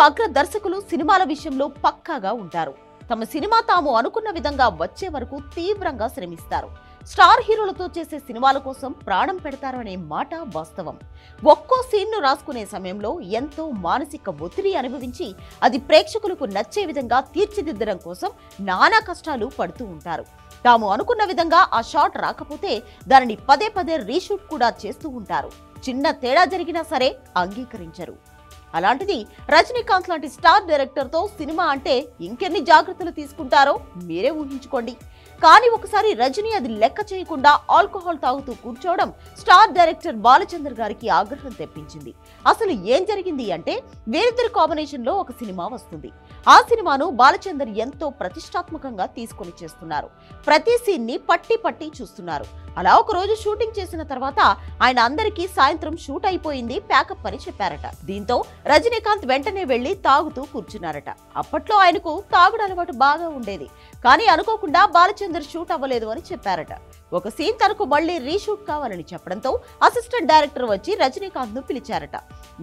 అగ్ర దర్శకులు సినిమాల విషయంలో పక్కాగా ఉంటారు. తమ సినిమా తాము అనుకున్న విధంగా వచ్చే వరకు తీవ్రంగా శ్రమిస్తారు. స్టార్ హీరోలతో చేసే సినిమాల కోసం ప్రాణం పెడతారు అనే మాట వాస్తవం. ఒక్కో సీన్ను రాసుకునే సమయంలో ఎంతో మానసిక ఒత్తిడి అనుభవించి అది ప్రేక్షకులకు నచ్చే విధంగా తీర్చిదిద్దడం కోసం నానా కష్టాలు పడుతూ ఉంటారు. తాము అనుకున్న విధంగా ఆ షాట్ రాకపోతే దానిని పదే పదే రీషూట్ కూడా చేస్తూ ఉంటారు. చిన్న తేడా జరిగినా సరే అంగీకరించరు. అలాంటిది రజనీకాంత్ లాంటి స్టార్ డైరెక్టర్తో సినిమా అంటే ఇంకెన్ని జాగ్రత్తలు తీసుకుంటారో మీరే ఊహించుకోండి. కానీ ఒకసారి రజనీ అది లెక్క చేయకుండా ఆల్కహాల్ తాగుతూ కూర్చోవడం స్టార్ డైరెక్టర్ బాలచందర్ గారికి ఆగ్రహం తెప్పించింది. అసలు ఏం జరిగింది అంటే, వీరిద్దరి కాంబినేషన్ లో ఒక సినిమా వస్తుంది. ఆ సినిమాను బాలచందర్ ఎంతో ప్రతిష్టాత్మకంగా తీసుకొని చేస్తున్నారు. ప్రతి సీన్ ని పట్టి పట్టి చూస్తున్నారు. అలా ఒక రోజు షూటింగ్ చేసిన తర్వాత ఆయన అందరికీ సాయంత్రం షూట్ అయిపోయింది, ప్యాకప్ అని చెప్పారట. దీంతో రజనీకాంత్ వెంటనే వెళ్లి తాగుతూ కూర్చున్నారట. అప్పట్లో ఆయనకు తాగుడు అలవాటు బాగా ఉండేది. కానీ అనుకోకుండా బాలచందర్ షూట్ అవ్వలేదు అని చెప్పారట. ఒక సీన్ తనకు మళ్లీ రీషూట్ కావాలని చెప్పడంతో అసిస్టెంట్ డైరెక్టర్ వచ్చి రజనీకాంత్ ను పిలిచారట.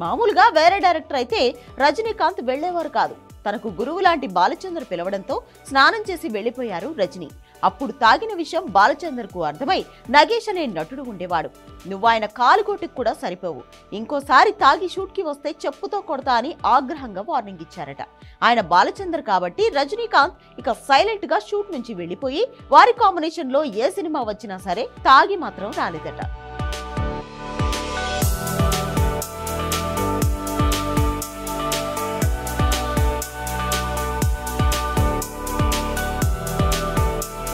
మామూలుగా వేరే డైరెక్టర్ అయితే రజనీకాంత్ వెళ్లేవారు కాదు. తనకు గురువు లాంటి బాలచందర్ పిలవడంతో స్నానం చేసి వెళ్లిపోయారు రజనీ. అప్పుడు తాగిన విషయం బాలచందర్ కు అర్థమై నగేష్ అనే నటుడు ఉండేవాడు. నువ్వు ఆయన కాలుగోటికి కూడా సరిపోవు, ఇంకోసారి తాగి షూట్ కి వస్తే చెప్పుతో కొడతా అని ఆగ్రహంగా వార్నింగ్ ఇచ్చారట. ఆయన బాలచందర్ కాబట్టి రజనీకాంత్ ఇక సైలెంట్ గా షూట్ నుంచి వెళ్లిపోయి వారి కాంబినేషన్ లో ఏ సినిమా వచ్చినా సరే తాగి మాత్రం రాలేదట.